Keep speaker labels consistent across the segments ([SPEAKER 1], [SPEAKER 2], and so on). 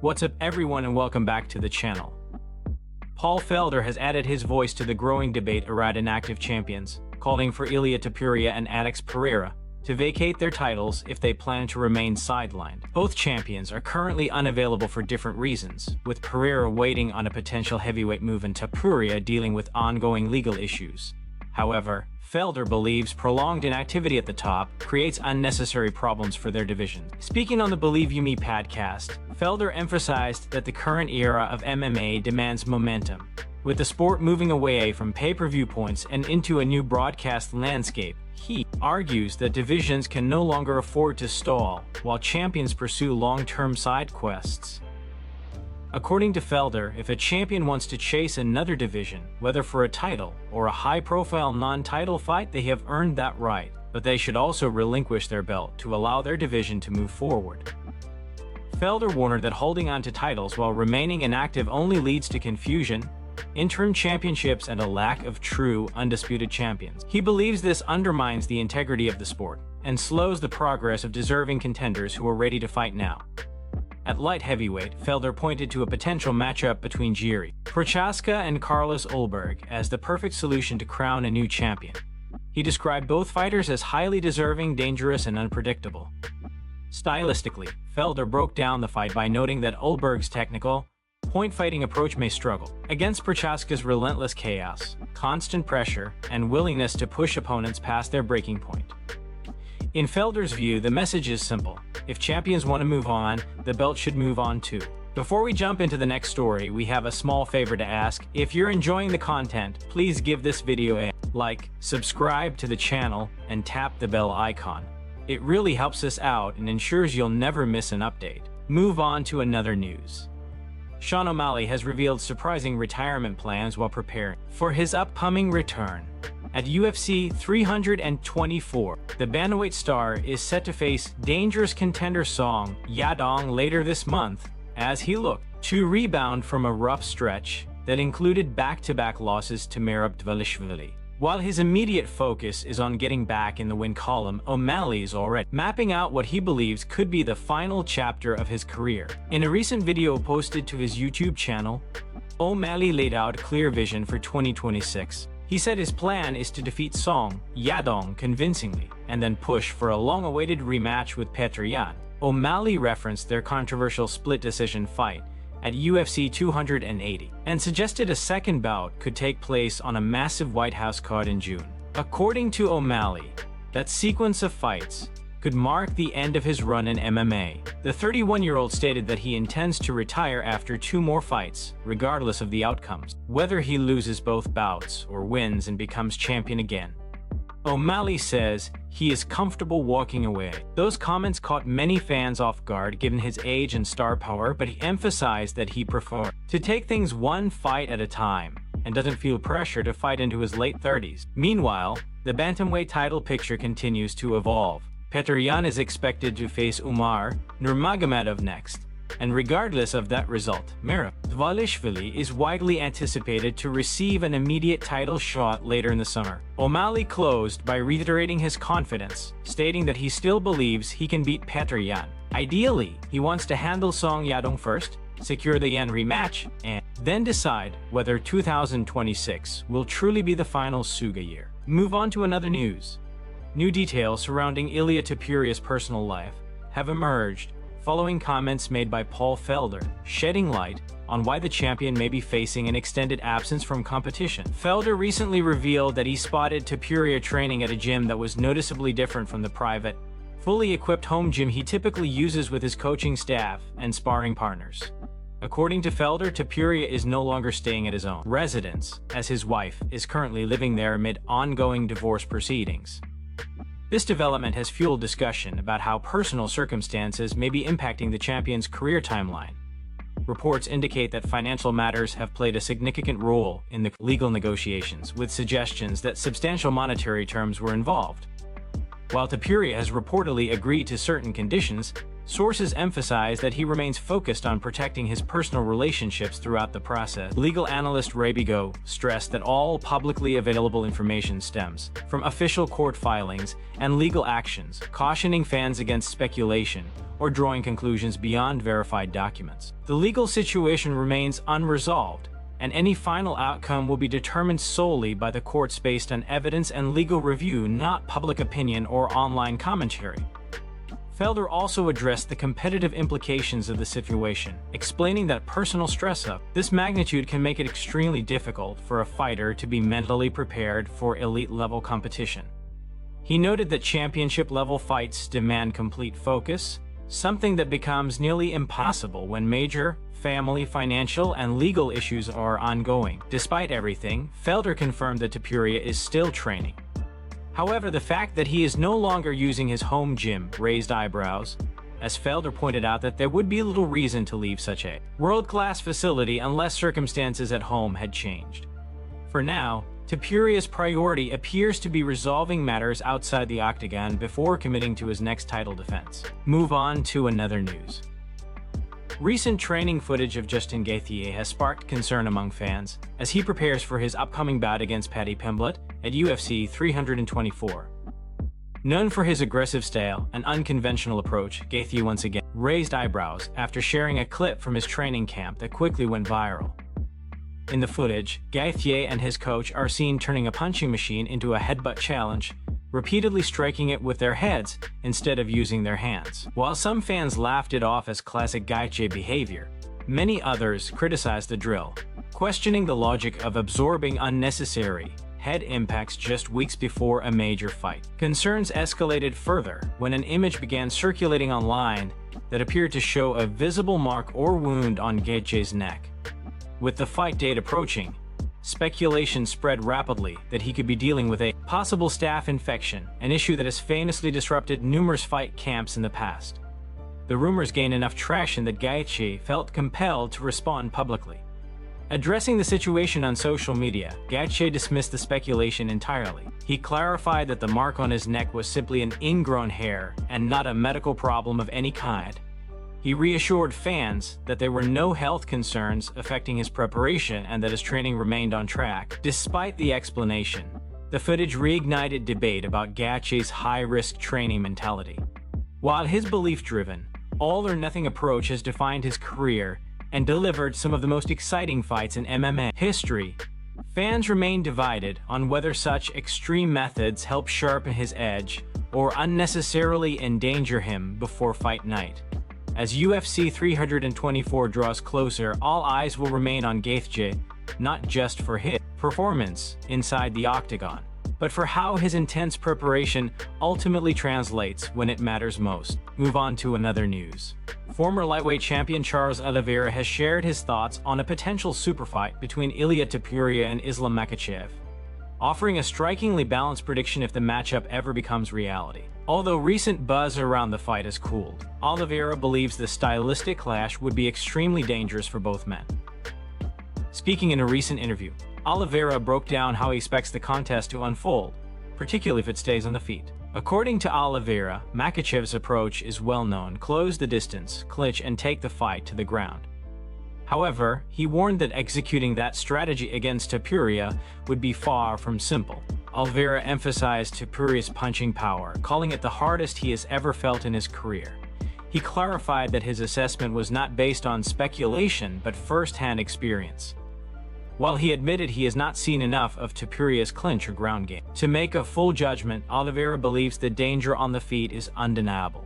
[SPEAKER 1] What's up everyone and welcome back to the channel. Paul Felder has added his voice to the growing debate around inactive champions, calling for Ilia Topuria and Alex Pereira to vacate their titles if they plan to remain sidelined. Both champions are currently unavailable for different reasons, with Pereira waiting on a potential heavyweight move and Topuria dealing with ongoing legal issues. However, Felder believes prolonged inactivity at the top creates unnecessary problems for their division. Speaking on the Believe You Me podcast, Felder emphasized that the current era of MMA demands momentum, with the sport moving away from pay-per-view points and into a new broadcast landscape. He argues that divisions can no longer afford to stall, while champions pursue long-term side quests. According to Felder, if a champion wants to chase another division, whether for a title or a high-profile non-title fight, they have earned that right, but they should also relinquish their belt to allow their division to move forward. Felder warned that holding on to titles while remaining inactive only leads to confusion, interim championships, and a lack of true, undisputed champions. He believes this undermines the integrity of the sport and slows the progress of deserving contenders who are ready to fight now. At light heavyweight, Felder pointed to a potential matchup between Jiří Procházka and Carlos Ulberg as the perfect solution to crown a new champion. He described both fighters as highly deserving, dangerous, and unpredictable. Stylistically, Felder broke down the fight by noting that Ulberg's technical, point-fighting approach may struggle against Procházka's relentless chaos, constant pressure, and willingness to push opponents past their breaking point. In Felder's view, the message is simple. If champions want to move on, the belt should move on too. Before we jump into the next story, we have a small favor to ask. If you're enjoying the content, please give this video a like, subscribe to the channel, and tap the bell icon. It really helps us out and ensures you'll never miss an update. Move on to another news. Sean O'Malley has revealed surprising retirement plans while preparing for his upcoming return. At UFC 324, the bantamweight star is set to face dangerous contender Song Yadong later this month as he looked to rebound from a rough stretch that included back-to-back losses to Merab Dvalishvili. While his immediate focus is on getting back in the win column, O'Malley is already mapping out what he believes could be the final chapter of his career. In a recent video posted to his YouTube channel, O'Malley laid out a clear vision for 2026. He said his plan is to defeat Song Yadong convincingly and then push for a long-awaited rematch with Petr Yan. O'Malley referenced their controversial split decision fight at UFC 280 and suggested a second bout could take place on a massive White House card in June. According to O'Malley, that sequence of fights could mark the end of his run in MMA. The 31-year-old stated that he intends to retire after 2 more fights, regardless of the outcomes, whether he loses both bouts or wins and becomes champion again. O'Malley says he is comfortable walking away. Those comments caught many fans off guard given his age and star power, but he emphasized that he prefers to take things one fight at a time and doesn't feel pressure to fight into his late 30s. Meanwhile, the bantamweight title picture continues to evolve. Petr Yan is expected to face Umar Nurmagomedov next, and regardless of that result, Merab Dvalishvili is widely anticipated to receive an immediate title shot later in the summer. O'Malley closed by reiterating his confidence, stating that he still believes he can beat Petr Yan. Ideally, he wants to handle Song Yadong first, secure the Yan rematch, and then decide whether 2026 will truly be the final Suga year. Move on to another news. New details surrounding Ilia Topuria's personal life have emerged following comments made by Paul Felder, shedding light on why the champion may be facing an extended absence from competition. Felder recently revealed that he spotted Topuria training at a gym that was noticeably different from the private, fully equipped home gym he typically uses with his coaching staff and sparring partners. According to Felder, Topuria is no longer staying at his own residence, as his wife is currently living there amid ongoing divorce proceedings. This development has fueled discussion about how personal circumstances may be impacting the champion's career timeline. Reports indicate that financial matters have played a significant role in the legal negotiations, with suggestions that substantial monetary terms were involved. While Topuria has reportedly agreed to certain conditions, sources emphasize that he remains focused on protecting his personal relationships throughout the process. Legal analyst Ray Bigot stressed that all publicly available information stems from official court filings and legal actions, cautioning fans against speculation or drawing conclusions beyond verified documents. The legal situation remains unresolved, and any final outcome will be determined solely by the courts based on evidence and legal review, not public opinion or online commentary. Felder also addressed the competitive implications of the situation, explaining that personal stress of this magnitude can make it extremely difficult for a fighter to be mentally prepared for elite-level competition. He noted that championship-level fights demand complete focus, something that becomes nearly impossible when major family, financial, and legal issues are ongoing. Despite everything, Felder confirmed that Topuria is still training. However, the fact that he is no longer using his home gym raised eyebrows, as Felder pointed out that there would be little reason to leave such a world-class facility unless circumstances at home had changed. For now, Topuria's priority appears to be resolving matters outside the octagon before committing to his next title defense. Move on to another news. Recent training footage of Justin Gaethje has sparked concern among fans as he prepares for his upcoming bout against Paddy Pimblett at UFC 324. Known for his aggressive style and unconventional approach, Gaethje once again raised eyebrows after sharing a clip from his training camp that quickly went viral. In the footage, Gaethje and his coach are seen turning a punching machine into a headbutt challenge, repeatedly striking it with their heads instead of using their hands. While some fans laughed it off as classic Gaethje behavior, many others criticized the drill, questioning the logic of absorbing unnecessary head impacts just weeks before a major fight. Concerns escalated further when an image began circulating online that appeared to show a visible mark or wound on Gaethje's neck. With the fight date approaching, speculation spread rapidly that he could be dealing with a possible staph infection, an issue that has famously disrupted numerous fight camps in the past. The rumors gained enough traction that Gaethje felt compelled to respond publicly. Addressing the situation on social media, Gaethje dismissed the speculation entirely. He clarified that the mark on his neck was simply an ingrown hair and not a medical problem of any kind. He reassured fans that there were no health concerns affecting his preparation and that his training remained on track. Despite the explanation, the footage reignited debate about Gaethje's high-risk training mentality. While his belief-driven, all-or-nothing approach has defined his career and delivered some of the most exciting fights in MMA history, fans remain divided on whether such extreme methods help sharpen his edge or unnecessarily endanger him before fight night. As UFC 324 draws closer, all eyes will remain on Gaethje, not just for his performance inside the octagon, but for how his intense preparation ultimately translates when it matters most. Move on to another news. Former lightweight champion Charles Oliveira has shared his thoughts on a potential super fight between Ilia Topuria and Islam Makhachev, offering a strikingly balanced prediction if the matchup ever becomes reality. Although recent buzz around the fight has cooled, Oliveira believes the stylistic clash would be extremely dangerous for both men. Speaking in a recent interview, Oliveira broke down how he expects the contest to unfold, particularly if it stays on the feet. According to Oliveira, Makhachev's approach is well known: close the distance, clinch, and take the fight to the ground. However, he warned that executing that strategy against Topuria would be far from simple. Oliveira emphasized Topuria's punching power, calling it the hardest he has ever felt in his career. He clarified that his assessment was not based on speculation but first-hand experience. While he admitted he has not seen enough of Topuria's clinch or ground game to make a full judgment, Oliveira believes the danger on the feet is undeniable.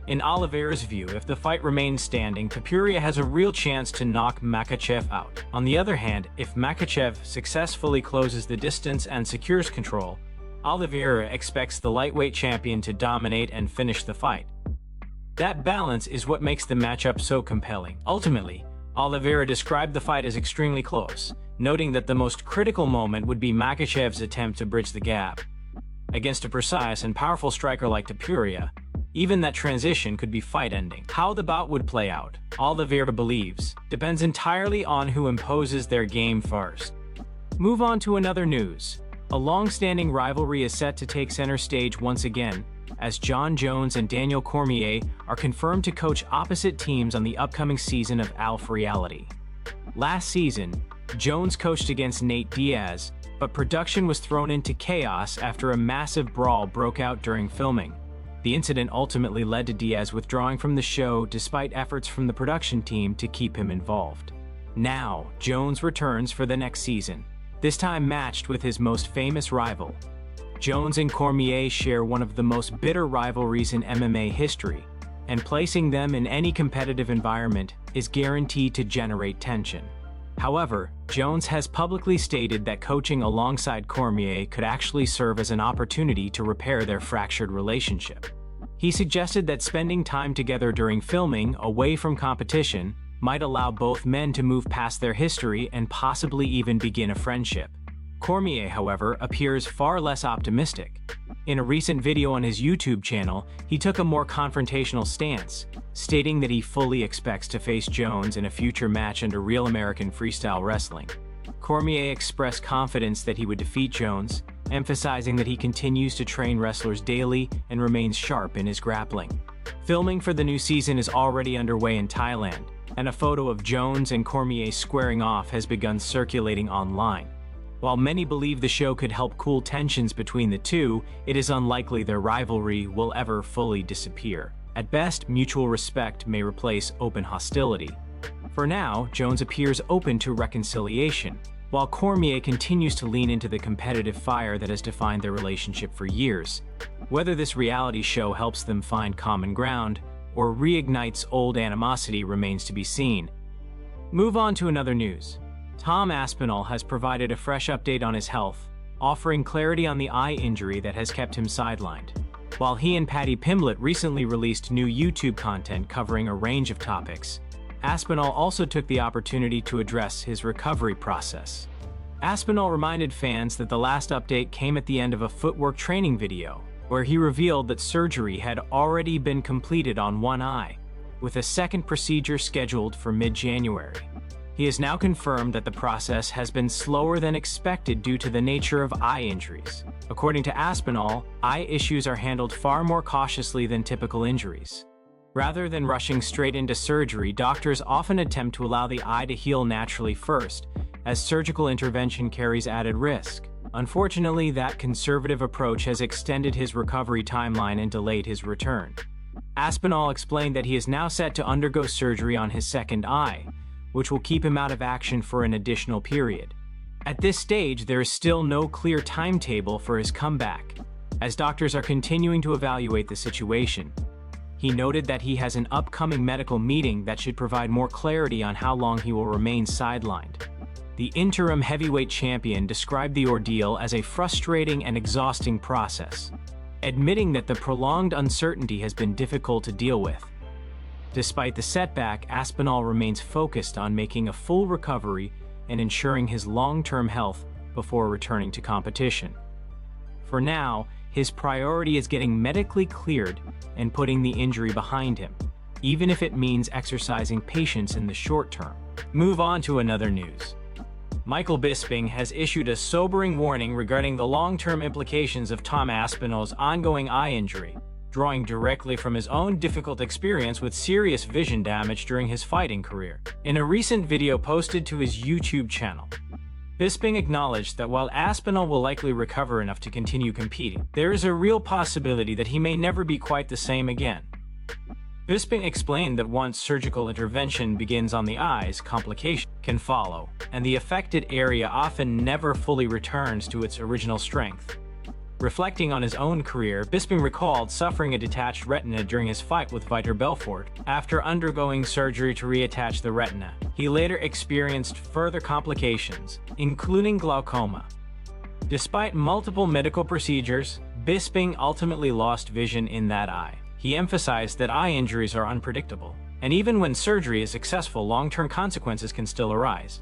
[SPEAKER 1] In Oliveira's view, if the fight remains standing, Topuria has a real chance to knock Makhachev out. On the other hand, if Makhachev successfully closes the distance and secures control, Oliveira expects the lightweight champion to dominate and finish the fight. That balance is what makes the matchup so compelling. Ultimately, Oliveira described the fight as extremely close, noting that the most critical moment would be Makhachev's attempt to bridge the gap. Against a precise and powerful striker like Topuria, even that transition could be fight-ending. How the bout would play out, Oliveira believes, depends entirely on who imposes their game first. Move on to another news. A long-standing rivalry is set to take center stage once again, as Jon Jones and Daniel Cormier are confirmed to coach opposite teams on the upcoming season of Alpha Reality. Last season, Jones coached against Nate Diaz, but production was thrown into chaos after a massive brawl broke out during filming. The incident ultimately led to Diaz withdrawing from the show despite efforts from the production team to keep him involved. Now, Jones returns for the next season, this time matched with his most famous rival. Jones and Cormier share one of the most bitter rivalries in MMA history, and placing them in any competitive environment is guaranteed to generate tension. However, Jones has publicly stated that coaching alongside Cormier could actually serve as an opportunity to repair their fractured relationship. He suggested that spending time together during filming, away from competition, might allow both men to move past their history and possibly even begin a friendship. Cormier, however, appears far less optimistic. In a recent video on his YouTube channel, he took a more confrontational stance, stating that he fully expects to face Jones in a future match under Real American Freestyle Wrestling. Cormier expressed confidence that he would defeat Jones, emphasizing that he continues to train wrestlers daily and remains sharp in his grappling. Filming for the new season is already underway in Thailand, and a photo of Jones and Cormier squaring off has begun circulating online. While many believe the show could help cool tensions between the two, it is unlikely their rivalry will ever fully disappear. At best, mutual respect may replace open hostility. For now, Jones appears open to reconciliation, while Cormier continues to lean into the competitive fire that has defined their relationship for years. Whether this reality show helps them find common ground or reignites old animosity remains to be seen. Move on to another news. Tom Aspinall has provided a fresh update on his health, offering clarity on the eye injury that has kept him sidelined. While he and Paddy Pimblett recently released new YouTube content covering a range of topics, Aspinall also took the opportunity to address his recovery process. Aspinall reminded fans that the last update came at the end of a footwork training video, where he revealed that surgery had already been completed on one eye, with a second procedure scheduled for mid-January. He has now confirmed that the process has been slower than expected due to the nature of eye injuries. According to Aspinall, eye issues are handled far more cautiously than typical injuries. Rather than rushing straight into surgery, doctors often attempt to allow the eye to heal naturally first, as surgical intervention carries added risk. Unfortunately, that conservative approach has extended his recovery timeline and delayed his return. Aspinall explained that he is now set to undergo surgery on his second eye, which will keep him out of action for an additional period. At this stage, there is still no clear timetable for his comeback, as doctors are continuing to evaluate the situation. He noted that he has an upcoming medical meeting that should provide more clarity on how long he will remain sidelined. The interim heavyweight champion described the ordeal as a frustrating and exhausting process, admitting that the prolonged uncertainty has been difficult to deal with. Despite the setback, Aspinall remains focused on making a full recovery and ensuring his long-term health before returning to competition. For now, his priority is getting medically cleared and putting the injury behind him, even if it means exercising patience in the short term. Move on to another news. Michael Bisping has issued a sobering warning regarding the long-term implications of Tom Aspinall's ongoing eye injury, drawing directly from his own difficult experience with serious vision damage during his fighting career. In a recent video posted to his YouTube channel, Bisping acknowledged that while Aspinall will likely recover enough to continue competing, there is a real possibility that he may never be quite the same again. Bisping explained that once surgical intervention begins on the eyes, complications can follow, and the affected area often never fully returns to its original strength. Reflecting on his own career, Bisping recalled suffering a detached retina during his fight with Vitor Belfort. After undergoing surgery to reattach the retina, he later experienced further complications, including glaucoma. Despite multiple medical procedures, Bisping ultimately lost vision in that eye. He emphasized that eye injuries are unpredictable, and even when surgery is successful, long-term consequences can still arise.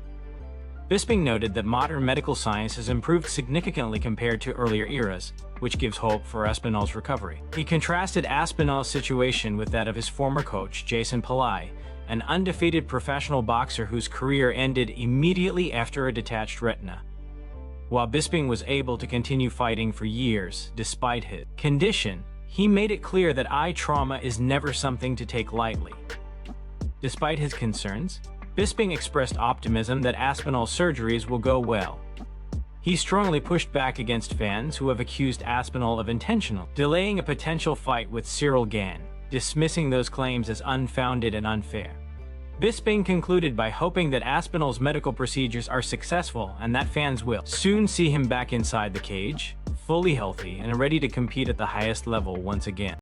[SPEAKER 1] Bisping noted that modern medical science has improved significantly compared to earlier eras, which gives hope for Aspinall's recovery. He contrasted Aspinall's situation with that of his former coach, Jason Pillai, an undefeated professional boxer whose career ended immediately after a detached retina. While Bisping was able to continue fighting for years despite his condition, he made it clear that eye trauma is never something to take lightly. Despite his concerns, Bisping expressed optimism that Aspinall's surgeries will go well. He strongly pushed back against fans who have accused Aspinall of intentional delaying a potential fight with Cyril Gane, dismissing those claims as unfounded and unfair. Bisping concluded by hoping that Aspinall's medical procedures are successful and that fans will soon see him back inside the cage, fully healthy and ready to compete at the highest level once again.